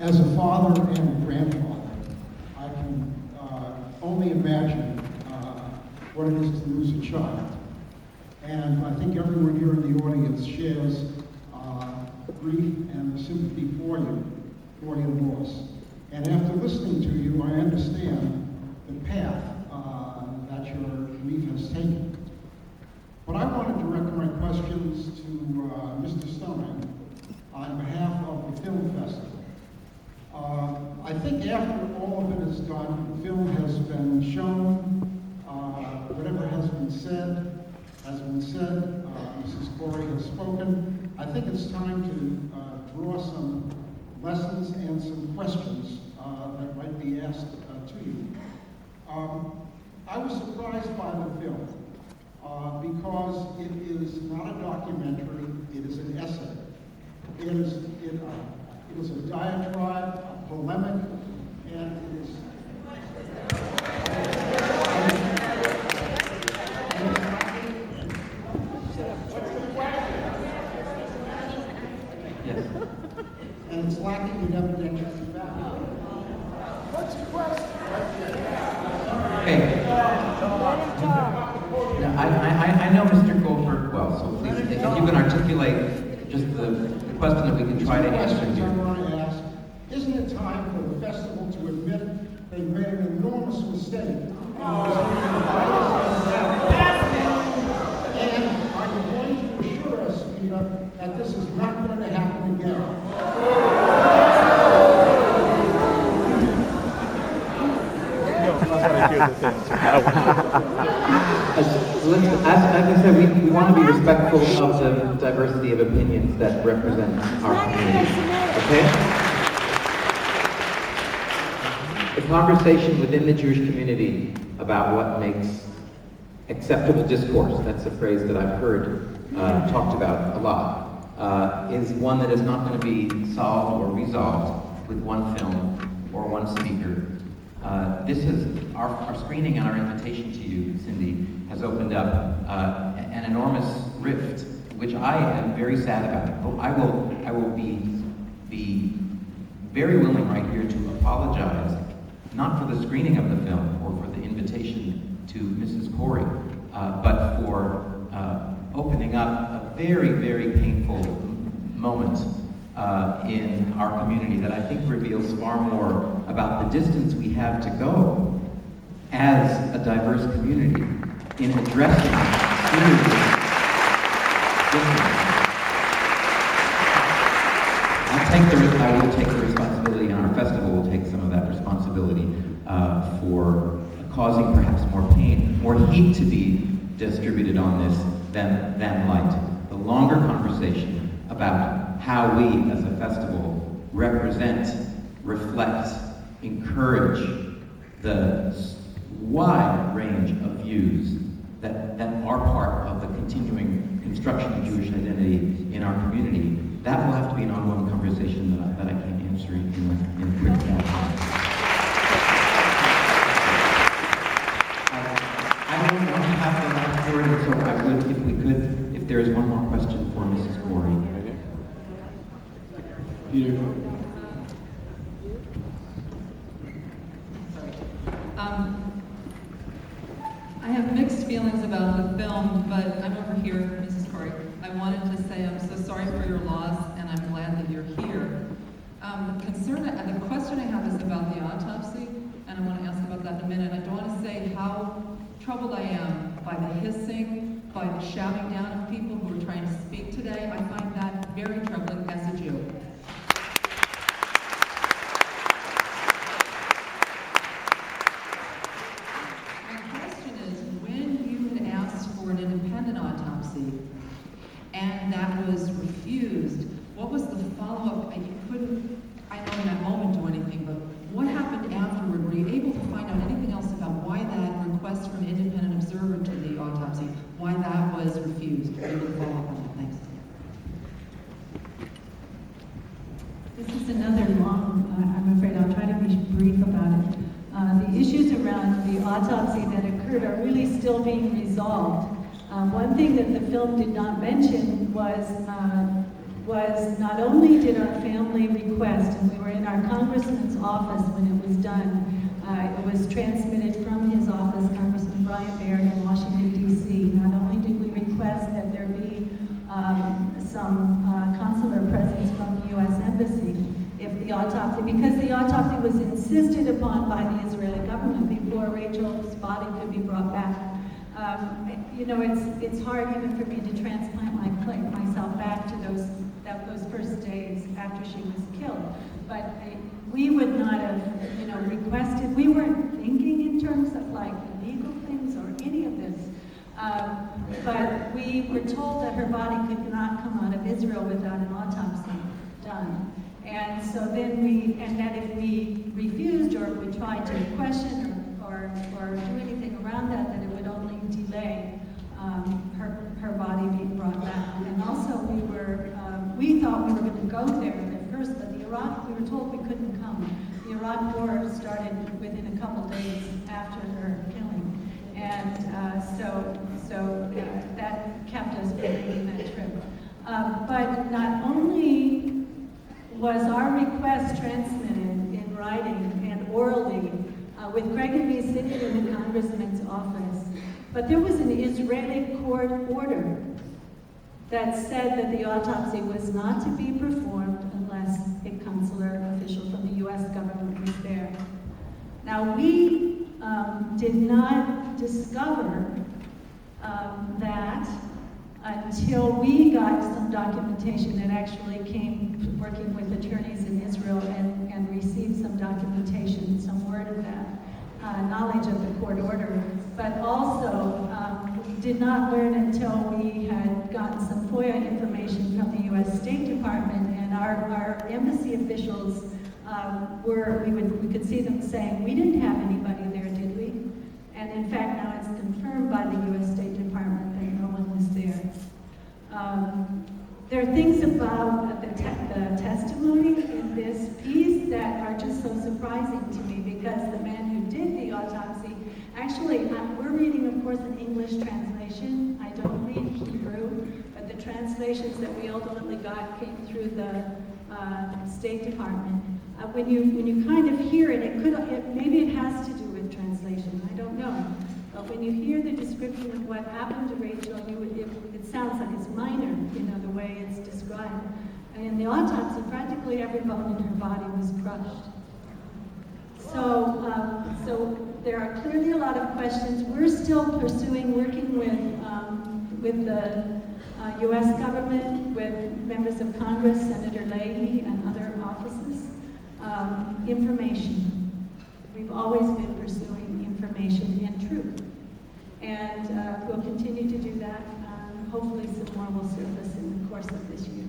As a father and grandfather, I can only imagine what it is to lose a child. And I think everyone here in the audience shares grief and sympathy for your loss. And after listening to you, I understand the path that your grief has taken. But I want to direct my questions to Mr. Stein on behalf of the film festival. I think after all of it is done, the film has been shown, whatever has been said. Mrs. Corey has spoken. I think it's time to draw some lessons and some questions that might be asked to you. I was surprised by the film because it is not a documentary, it is an essay. It is a diatribe, a polemic, and it is... Yes. And it's lacking in evidentiary value. What's the question? Okay. Now, I know Mr. Goldberg well, so please, if you can articulate just the question that we can try to answer I here. want to ask, isn't it time for the festival to admit they made an enormous mistake? And are you going to assure us, Peter, that this is not going to happen again? As I said, we want to be respectful of the diversity of opinions that represent our community. Okay? The conversation within the Jewish community about what makes acceptable discourse, that's a phrase that I've heard talked about a lot, is one that is not going to be solved or resolved with one film or one speaker. This is our screening and our invitation to you, Cindy, has opened up an enormous rift, which I am very sad about. But I will be very willing right here to apologize, not for the screening of the film or for the invitation to Mrs. Corey, but for opening up a very, very painful moment in our community that I think reveals far more about the distance we have to go as a diverse community in addressing serious issues. I will take the responsibility, and our festival will take some of that responsibility for causing perhaps more pain, more heat to be distributed on this than light. The longer conversation about how we as a festival represent, reflect, encourage the wide range of views that are part of the continuing construction of Jewish identity in our community. That will have to be an ongoing conversation that I can't answer in a quick fashion. I don't want to have the last word, and so I would, if we could, if there is one more question for Mrs. Corey. Peter? I have mixed feelings about the film, but I'm over here, Mrs. Corey. I wanted to say I'm so sorry for your loss, and I'm glad that you're here. The question I have is about the autopsy, and I want to ask about that in a minute. I do want to say how troubled I am by the hissing, by the shouting down of people who are trying to speak today. I find that very troubling as a Jew. An independent autopsy, and that was refused. What was the follow-up? You couldn't, I know in that moment, do anything, but what happened afterward? Were you able to find out anything else about why that request from an independent observer to the autopsy, why that was refused? Were you able to follow up on that? Thanks. This is another long, I'm afraid I'll try to be brief about it. The issues around the autopsy that occurred are really still being resolved. One thing that the film did not mention was was not only did our family request, and we were in our congressman's office when it was done, it was transmitted from his office, Congressman Brian Baird in Washington, D.C. Not only did we request that there be some consular presence from the U.S. Embassy, if the autopsy, because the autopsy was insisted upon by the Israeli government before Rachel's body could be brought back. You know, it's hard even for me to transplant myself back to those first days after she was killed. But we would not have, you know, requested. We weren't thinking in terms of like illegal things or any of this. But we were told that her body could not come out of Israel without an autopsy done. And so then and that if we refused or we tried to question or do anything around that it would only delay her body being brought back. And also we thought we were going to go there at first, but we were told we couldn't come. The Iraq War started within a couple days after her killing. And so that kept us from making that trip. But not only was our request transmitted in writing and orally with Craig and me sitting in the congressman's office, but there was an Israeli court order that said that the autopsy was not to be performed unless a consular official from the U.S. government was there. Now, we did not discover that until we got some documentation that actually came working with attorneys in Israel and received some documentation, some word of that, knowledge of the court order. But also, we did not learn until we had gotten some FOIA information from the U.S. State Department, and our embassy officials we could see them saying, we didn't have anybody there, did we? And in fact, now it's confirmed by the U.S. State Department that no one was there. There are things about the testimony in this piece that are just so surprising to me, because the man who did the autopsy, actually, we're reading, of course, an English translation. I don't read Hebrew, but the translations that we ultimately got came through the State Department. When you kind of hear it, maybe it has to do with translation. I don't know. But when you hear the description of what happened to Rachel, it sounds like it's minor, you know, the way it's described. And in the autopsy, practically every bone in her body was crushed. So there are clearly a lot of questions. We're still pursuing, working with the U.S. government, with members of Congress, Senator Leahy, and other offices, information. We've always been pursuing information and truth. And we'll continue to do that. Hopefully some more will surface in the course of this year.